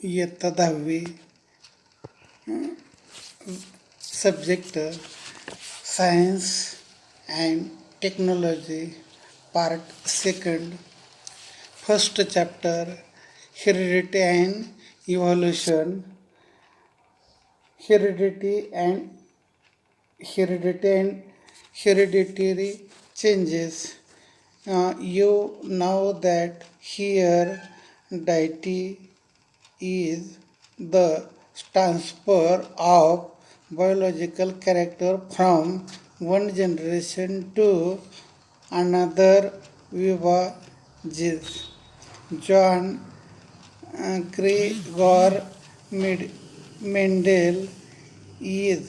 इयत्ता 10वी, subject science and technology, part second, first chapter heredity and evolution. Hereditary changes. You know that here deity is the transfer of biological character from one generation to another via genes. John Gregor Mendel is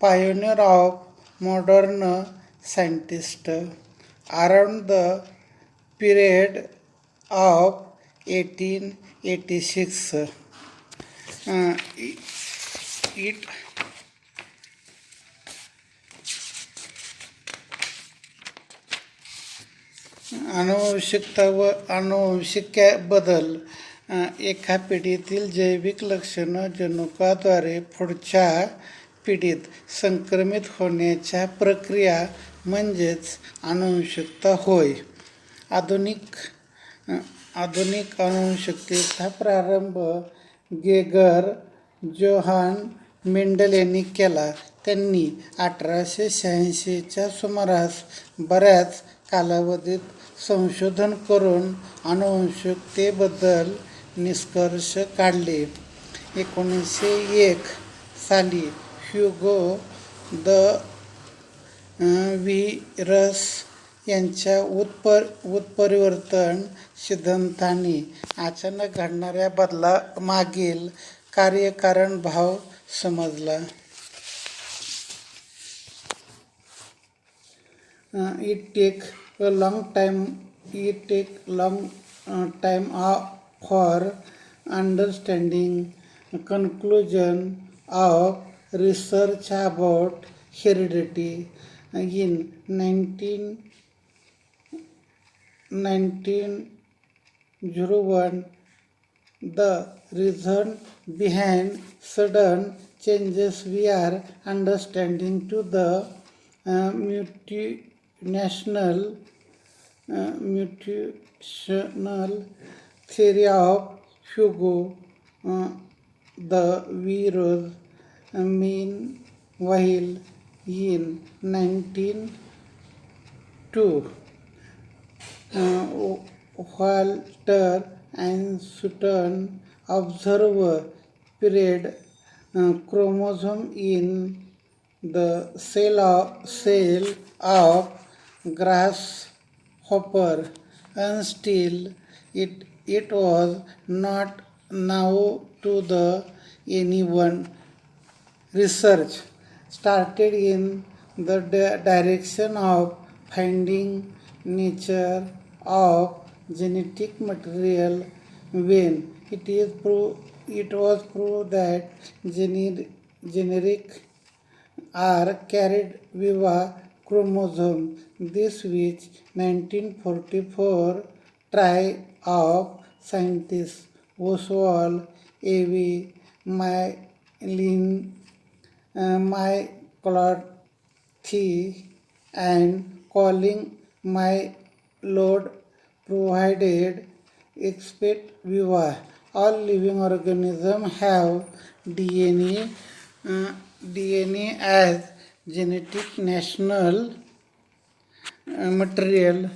pioneer of modern scientist. Around the period of 1886, it आनुवंशिकता व आनुवंशिक बदल एका पिढीतील जैविक लक्षणं जनुकाद्वारे पुढच्या पिढीत संक्रमित होण्याच्या प्रक्रिया म्हणजेच आनुवंशिकता होय. आधुनिक आनुवंशिकतेचा प्रारंभ गेगर जोहान मेंडल यांनी केला. त्यांनी 1886च्या सुमारास बऱ्याच कालावधीत संशोधन करून आनुवंशिकतेबद्दल निष्कर्ष काढले. 1901 साली ह्युगो द व्हिरस यांच्या उत्परिवर्तन सिद्धांताने अचानक घडणाऱ्या बदलामागील कार्यकारण भाव समजला. It take long time for understanding conclusion of research about heredity. In 1901, the reason behind sudden changes we are understanding to the mutational theory of Hugo the Virus. Meanwhile, in 1902, Walter Einstein observed period chromosome in the cell of grasshopper, and still it was not known to anyone. Research started in the direction of finding nature of genetic material when it was proved that generic are carried via chromosome. This which 1944 try of scientists Oswald A.V. McCarthy and Colin Maillard provided except via all living organisms have DNA as genetic national material.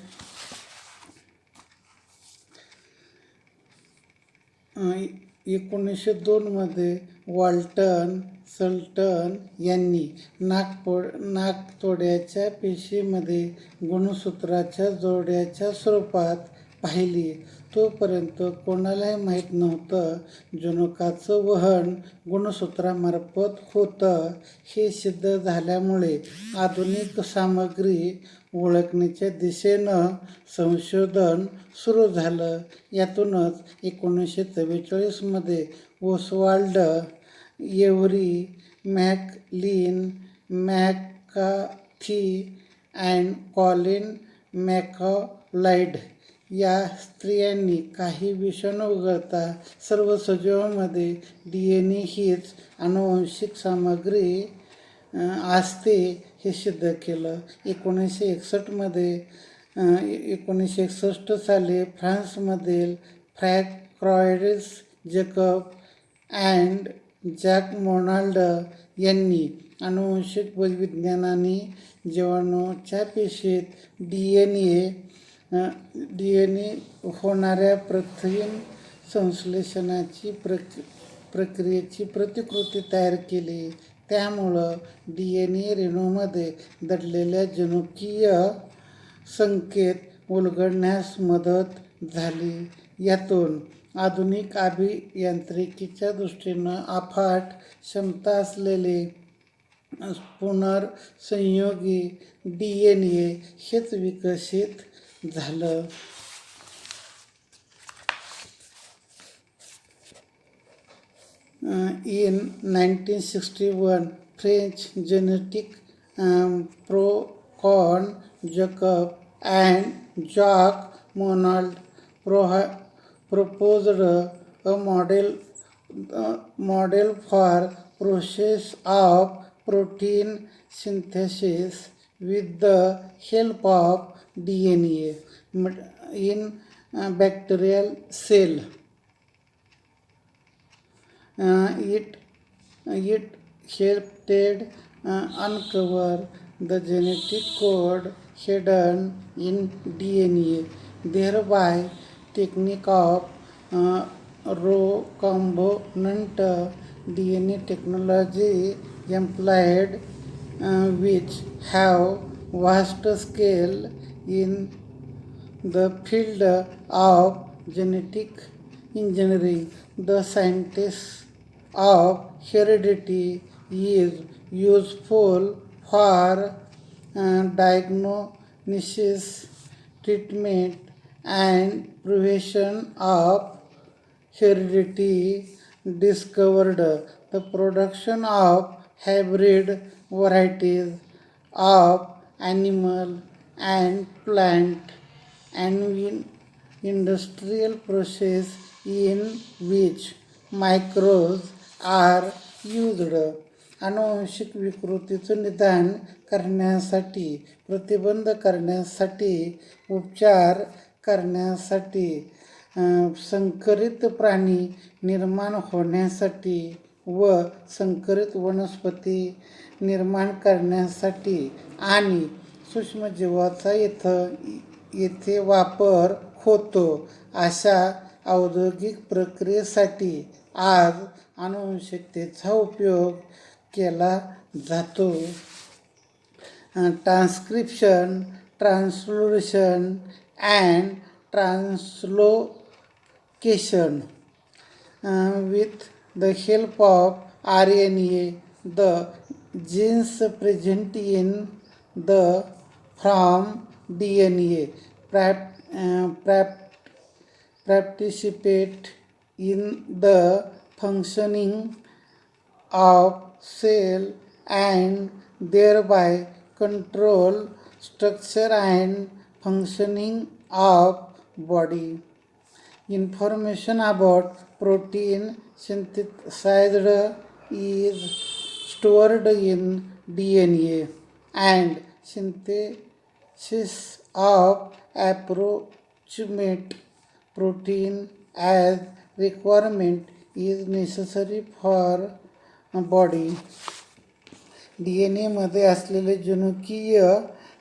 1902 मध्ये Walter सल्टन यांनी नाकतोड्याच्या पेशीमध्ये गुणसूत्राच्या जोड्याच्या स्वरूपात पाहिली. तोपर्यंत कोणालाही माहीत नव्हतं जनुकाचं वहन गुणसूत्रामार्फत होतं. हे सिद्ध झाल्यामुळे आधुनिक सामग्री ओळखण्याच्या दिशेनं संशोधन सुरू झालं. यातूनच 1944 मध्ये ओसवाल्ड एव्हरी मॅककार्थी अँड कॉलिन मॅकलाइड या स्त्रियांनी काही विषाणू वगळता सर्व सजीवांमध्ये DNA हीच आनुवंशिक सामग्री असते हे सिद्ध केलं. 1961 साली फ्रान्समधील फ्रँक्रॉइस जॅकब अँड जॅक मोनाल्ड यांनी आनुवंशिक विज्ञानाने जीवाणूच्या पेशीत DNA होणाऱ्या प्रथिन संश्लेषणाची प्रक्रियेची प्रतिकृती तयार केली. त्यामुळं DNA रेणूमध्ये दडलेल्या जनुकीय संकेत उलगडण्यास मदत झाली. यातून आधुनिक अभियांत्रिकीच्या दृष्टीनं अफाट क्षमता असलेले पुनर्संयोगी DNA हेच विकसित झालं. In 1961, French genetic Procon Jacob and Jacques Monod proposed a model for process of protein synthesis with the help of DNA in bacterial cell. It helped uncover the genetic code hidden in DNA, thereby technique of recombinant DNA technology employed, which have vast scale in the field of genetic engineering. The scientists of heredity is useful for diagnosis, treatment, and prevention of heredity. Discovered the production of hybrid varieties of animal and plant, and industrial process in which microbes are used. आनुवंशिक विकृतीचं निदान करण्यासाठी, प्रतिबंध करण्यासाठी, उपचार करण्यासाठी, संकरित प्राणी निर्माण होण्यासाठी व संकरित वनस्पती निर्माण करण्यासाठी आणि सूक्ष्मजीवाचा येथे वापर होतो अशा औद्योगिक प्रक्रियेसाठी आज आनुवंशिकतेचा उपयोग केला जातो. Transcription, translocation and translocation with the help of RNA, the genes present in the from DNA participate in the functioning of cell and thereby control structure and functioning of body. Information about protein synthesized is stored in DNA, and synthesis of approximate protein as requirement is necessary for body. DNA मध्ये असलेले जनुकीय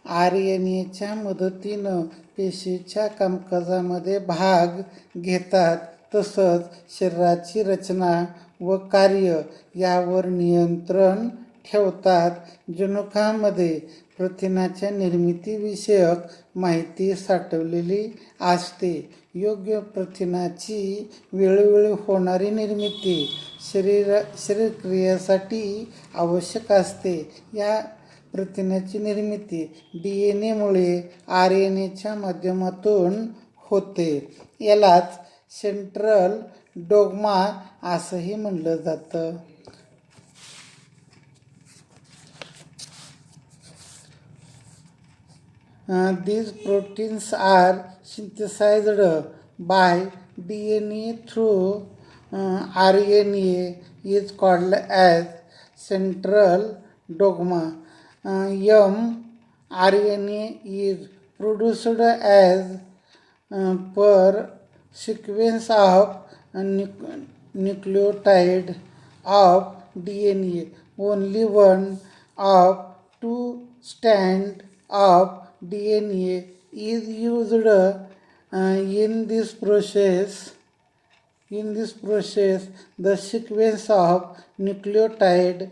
RNAच्या मदतीनं पेशीच्या कामकाजामध्ये भाग घेतात. तसंच शरीराची रचना व कार्य यावर नियंत्रण ठेवतात. जनुकामध्ये प्रथिनाच्या निर्मितीविषयक माहिती साठवलेली असते. योग्य प्रथिनाची वेळोवेळी होणारी निर्मिती शरीरक्रियेसाठी आवश्यक असते. या प्रथिनाची निर्मिती DNA मुळे RNAच्या माध्यमातून होते. यालाच सेंट्रल डोग्मा असंही म्हणलं जातं. These proteins are synthesized by DNA through RNA is called as central dogma. mRNA is produced as per sequence of nucleotide of DNA. Only one of two strands of DNA is used in this process. In this process, the sequence of nucleotide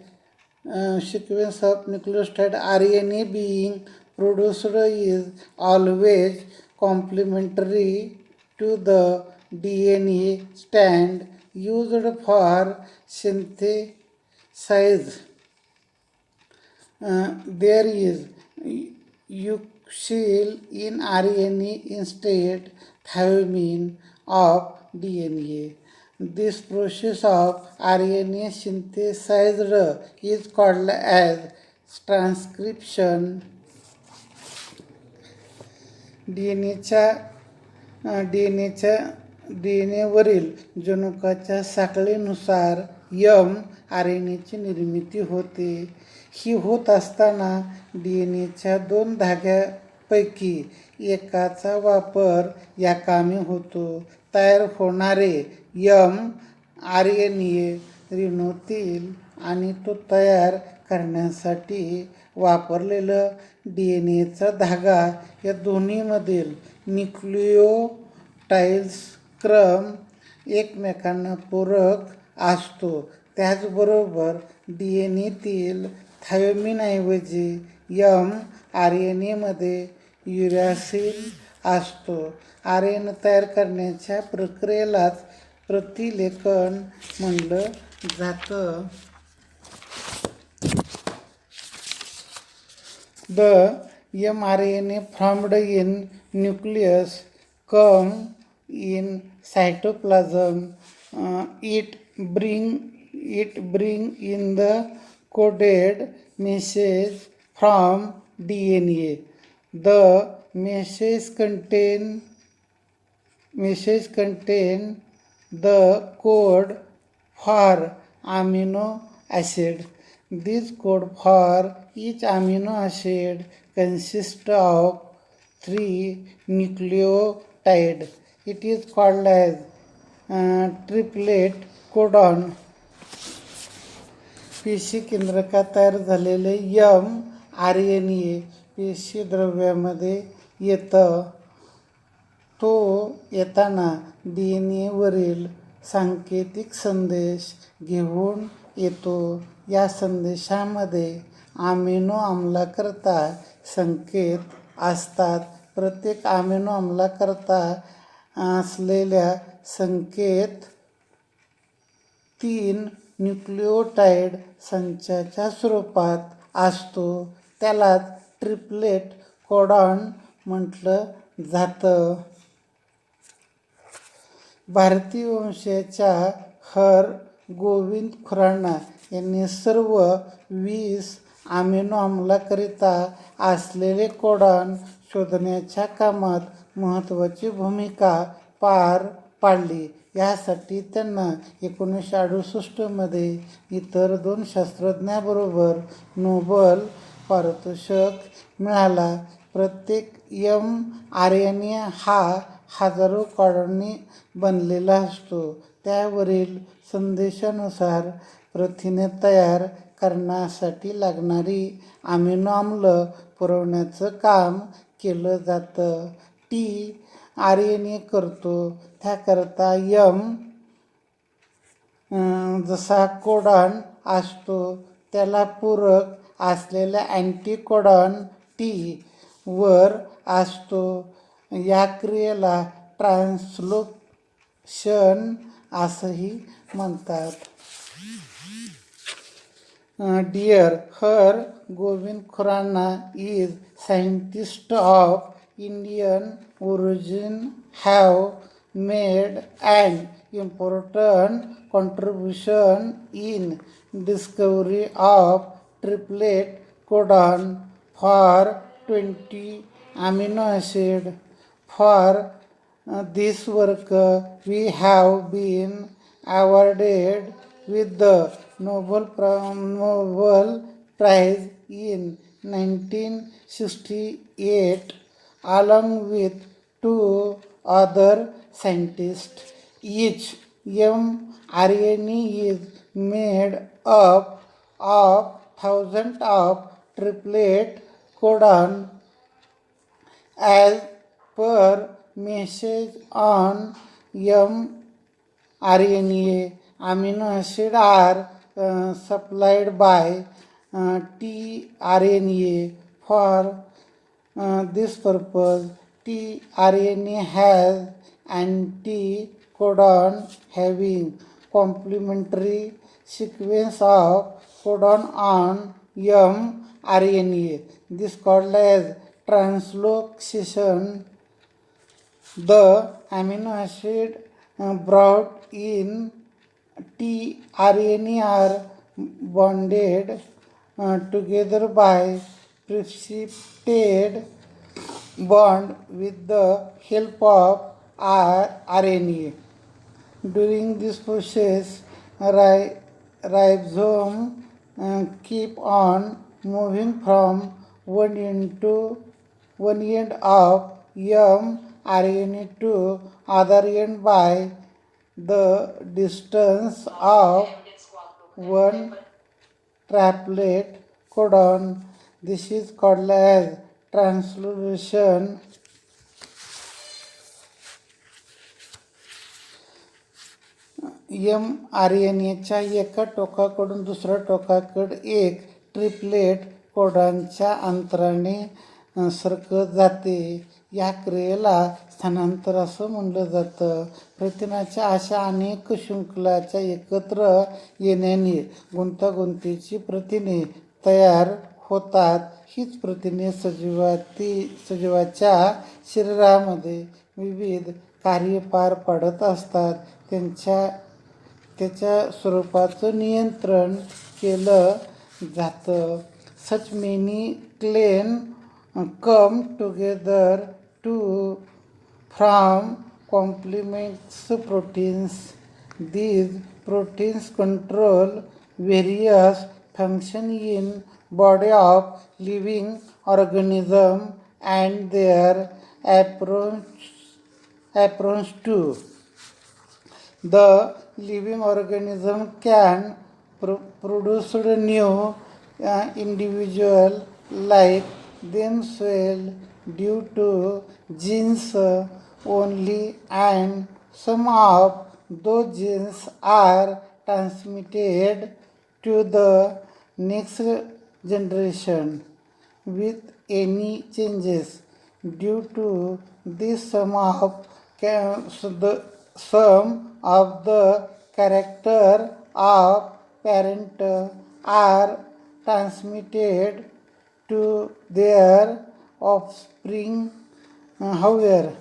RNA being produced is always complementary to the DNA strand used for synthesis. There is uncial in RNA instead thymine of DNA. This process of RNA synthesis is called as transcription. DNAवरील जनुकाच्या साखळीनुसार mRNAची निर्मिती होते. ही होत असताना DNAच्या 2 धाग्यापैकी एकाचा वापर या कामी होतो. तयार होणारे mRNA रेणूतील आणि तो तयार करण्यासाठी वापरलेला DNAचा धागा या दोन्हीमधील न्यूक्लियोटाइड्स क्रम एकमेकांना पूरक असतो. त्याचबरोबर DNAतील थायमिनऐवजी mRNAमध्ये युरॅसिल असतो. RNA तयार करण्याच्या प्रक्रियेलाच प्रतिलेखन म्हटलं जातं. The mRNA formed in nucleus come in cytoplasm. It bring in the coded message from DNA. The message contain the code for amino acid. This code for each amino acid consists of 3 nucleotides. It is called as triplet codon. पेशी केंद्रकात तयार झालेले mRNA पेशी द्रव्यामध्ये येतं. तो येताना DNAवरील सांकेतिक संदेश घेऊन येतो. या संदेशामध्ये अमिनो आम्लाकरता संकेत असतात. प्रत्येक अमिनो आम्लाकरता असलेल्या संकेत 3 न्यूक्लियोटाइड संचाच्या स्वरूपात असतो. त्यालाच ट्रिपलेट कोडॉन म्हटलं जातं. भारतीय वंशाच्या हर गोविंद खुराना यांनी सर्व 20 अमिनो आम्लाकरिता असलेले कोडॉन शोधण्याच्या कामात महत्त्वाची भूमिका पार पाडली. यासाठी त्यांना 1968मध्ये इतर 2 शास्त्रज्ञांबरोबर नोबेल पारितोषिक मिळाला. प्रत्येक mRNA हा हजारो कोडॉननी बनलेला असतो. त्यावरील संदेशानुसार प्रथिने तयार करण्यासाठी लागणारी अमिनो आम्ल पुरवण्याचं काम केलं जातं. tRNA करतो. त्याकरता जसा कोडॉन असतो त्याला पूरक असलेला अँटीकोडॉन T वर असतो. या क्रियेला ट्रान्सलोकेशन असंही म्हणतात. Dr. Har Gobind Khurana is scientist of Indian origin have made an important contribution in discovery of triplet codon for 20 amino acid For this work, we have been awarded with the Nobel Prize in 1968 along with two other scientists. Each mRNA is made up of thousands of triplet codon as per message on mRNA. Amino acids are supplied by tRNA. For this purpose, tRNA has anticodon having complementary sequence of codon on mRNA. This is called as translocation. The amino acid brought in tRNA are bonded together by precipitate bond with the help of RNA. During this process, ribosome keep on moving from one end of mRNA to other end by the distance of one triplet codon. This is called as translation. mRNAच्या एका टोकाकडून दुसऱ्या टोकाकडे एक triplet कोडॉनच्या अंतराने सरकत जाते. या क्रियेला स्थानांतर असं म्हणलं जातं. प्रथिनाच्या अशा अनेक शृंखलाच्या एकत्र येण्याने गुंतागुंतीची प्रथिने तयार होतात. हीच प्रथिने सजीवाच्या शरीरामध्ये विविध कार्य पार पाडत असतात. त्याच्या स्वरूपाचं नियंत्रण केलं जातं. Such many clans come together to form complex proteins. These proteins control various functions in body of living organism and their appearance too. The living organism can produce new individual like themselves due to genes only, and some of those genes are transmitted to the next generation with any changes. Due to this, some of the character of parent are transmitted to their offspring. However,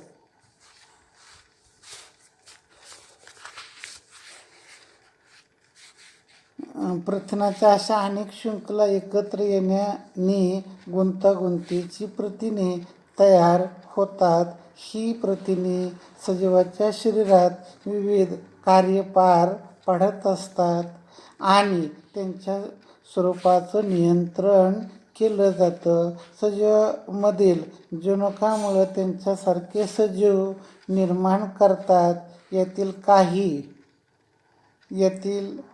प्रथिनाच्या अशा अनेक शृंखला एकत्र येण्याने गुंतागुंतीची प्रथिने तयार होतात. ही प्रथिने सजीवाच्या शरीरात विविध कार्य पार पाडत असतात आणि त्यांच्या स्वरूपाचं नियंत्रण केलं जातं. सजीवामधील जनुकामुळे त्यांच्यासारखे सजीव निर्माण करतात. यातील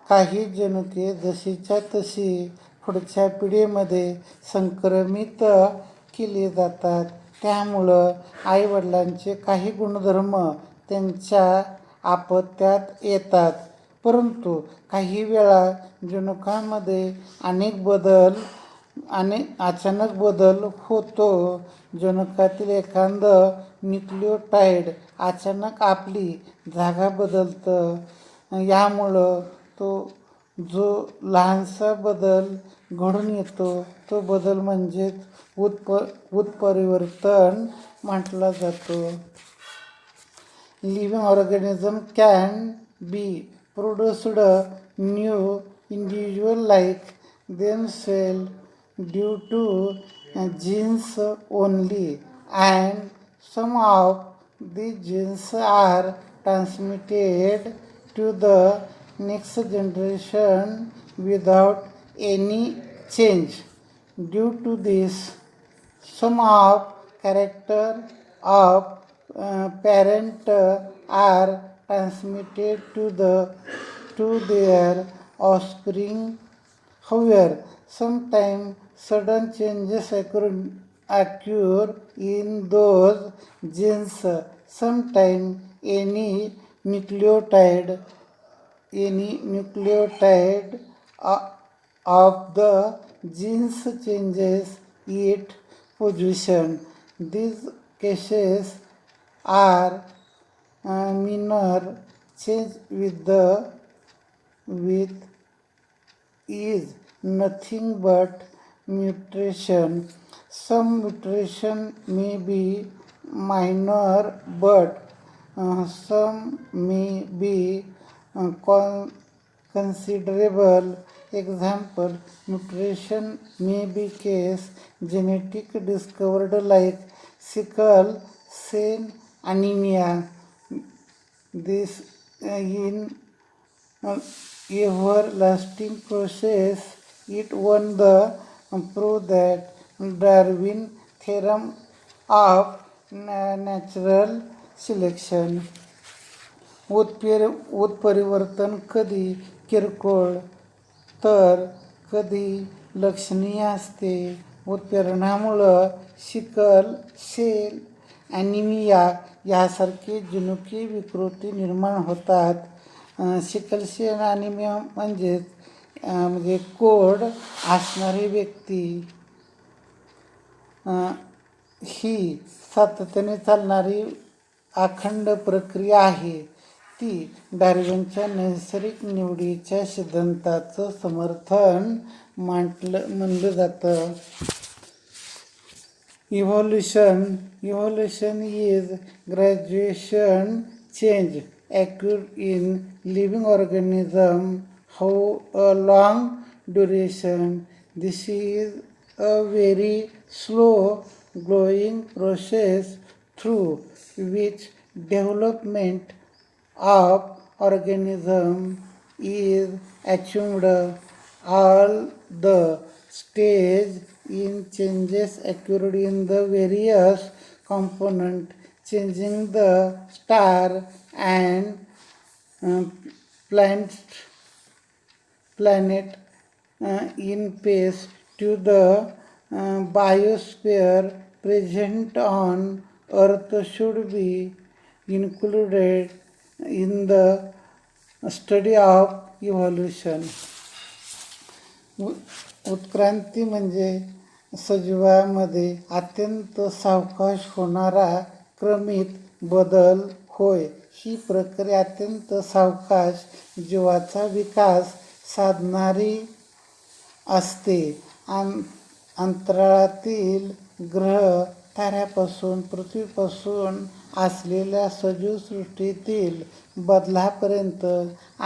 काही जनुके जशीच्या तशी पुढच्या पिढीमध्ये संक्रमित केली जातात. त्यामुळं आईवडिलांचे काही गुणधर्म त्यांच्या अपत्यात येतात. परंतु काही वेळा जनुकांमध्ये अचानक बदल होतो. जनुकातील एखादं न्यूक्लियोटाइड अचानक आपली जागा बदलतं. यामुळं जो लहानसा बदल घडून येतो तो बदल म्हणजेच उत्परिवर्तन म्हटला जातो. Living organism can be produced new individual like themselves due to genes only, and Some of these genes are transmitted to the next generation without any change. Due to this, some of character of parent are transmitted to their offspring. However, sometimes sudden changes occur in those genes. Sometimes any nucleotide of the genes changes its position. These cases are minor change with is nothing but mutation. Some mutation may be minor, but some may be considerable. Example, mutation may be case genetic discovered like sickle cell anemia. This in everlasting process. It won the proof that Darwin theorem of natural selection. उत्परिवर्तन कधी किरकोळ तर कधी लक्षणीय असते. उत्परिणामुळं sickle sale anaemia यासारखे जनुकीय विकृती निर्माण होतात. सिकल सेल ॲनिमिया म्हणजे कोड असणारी व्यक्ती ही सातत्याने चालणारी अखंड प्रक्रिया आहे. ती डार्विनच्या नैसर्गिक निवडीच्या सिद्धांताचं समर्थन मानलं जातं. Evolution is gradual change occurred in living organisms. How a long duration? This is a very slow growing process through which development of organism is achieved. All the stage in changes occurred in the various component, changing the star and planet in space to the biosphere present on Earth should be included in the study of evolution. उत्क्रांती म्हणजे सजीवामध्ये अत्यंत सावकाश होणारा क्रमित बदल होय. ही प्रक्रिया अत्यंत सावकाश जीवाचा विकास साधणारी असते. अंतराळातील ग्रह ताऱ्यापासून पृथ्वीपासून असलेल्या सजीवसृष्टीतील बदलापर्यंत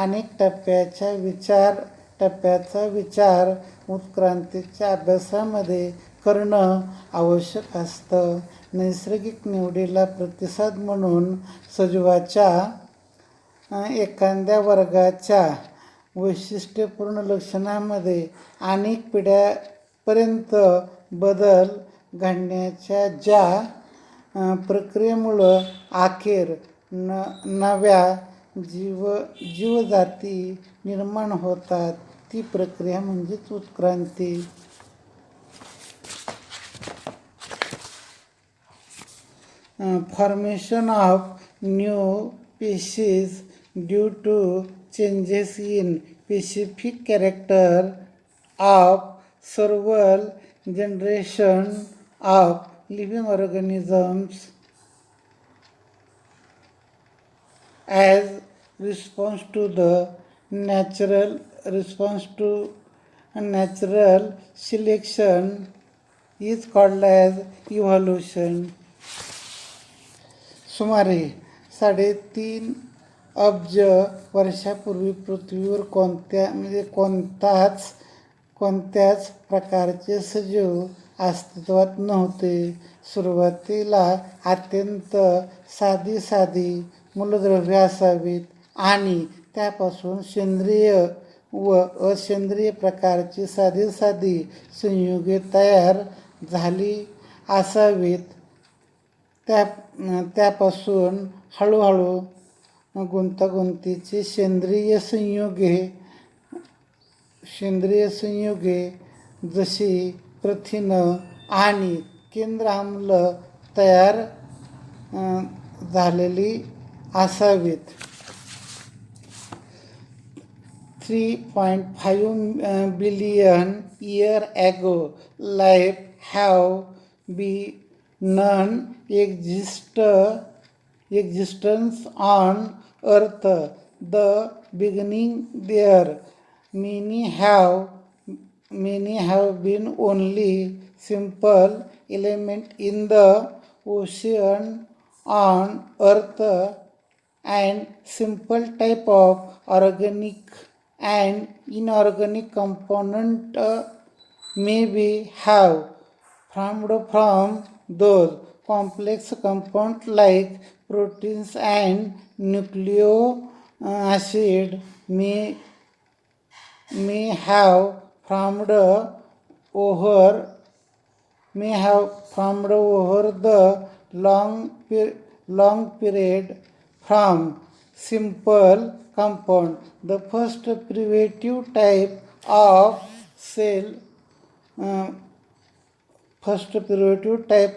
अनेक टप्प्याचा विचार उत्क्रांतीच्या अभ्यासामध्ये करणं आवश्यक असतं. नैसर्गिक निवडीला प्रतिसाद म्हणून सजीवाच्या एखाद्या वर्गाच्या वैशिष्ट्यपूर्ण लक्षणांमध्ये अनेक पिढ्यांपर्यंत बदल घडण्याच्या ज्या प्रक्रियेमुळं अखेर नव्या जीवजाती निर्माण होतात ती प्रक्रिया म्हणजेच उत्क्रांती. Formation of new species due to changes in specific character of several generations of living organisms as response to natural selection is called as evolution. सुमारे 3.5 अब्ज वर्षापूर्वी पृथ्वीवर कोणत्याच प्रकारचे सजीव अस्तित्वात नव्हते. सुरुवातीला अत्यंत साधी मूलद्रव्ये असावीत आणि त्यापासून सेंद्रिय व असेंद्रिय प्रकारची साधी संयुगे तयार झाली असावीत. त्यापासून हळूहळू गुंतागुंतीची सेंद्रिय संयुगे जशी प्रथिनं आणि केंद्र आम्ल तयार झालेली असावीत. 3.5 billion years ago, life have been non-existence on Earth. The beginning there, many have been only simple element in the ocean on Earth, and simple type of organic and inorganic component maybe have formed from those complex compounds like proteins and nucleic acid may have formed over the long period from simple compound. The first primitive type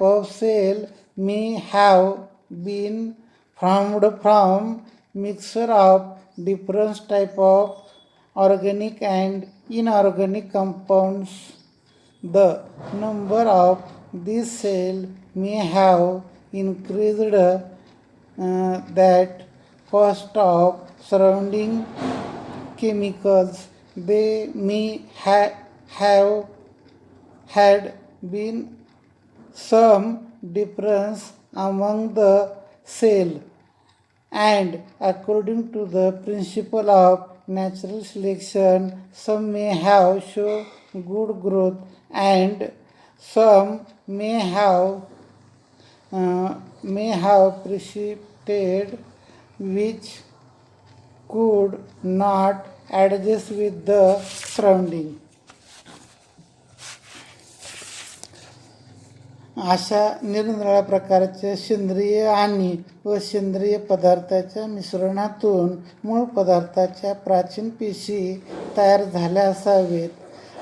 of cell may have been formed from mixture of different type of organic and inorganic compounds. The number of these cells may have increased that cost of surrounding chemicals. They may have had been some difference among the cell, and according to the principle of natural selection, some may have shown good growth and some may have precipitated which could not adjust with the surrounding. अशा निरनिराळ्या प्रकारच्या सेंद्रिय आणि असेंद्रिय पदार्थाच्या मिश्रणातून मूळ पदार्थाच्या प्राचीन पेशी तयार झाल्या असावेत.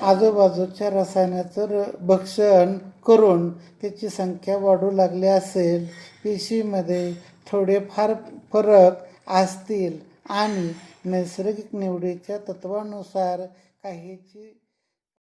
आजूबाजूच्या रसायनाचं भक्षण करून त्याची संख्या वाढू लागली असेल. पेशीमध्ये थोडेफार फरक असतील आणि नैसर्गिक निवडीच्या तत्वानुसार काहीची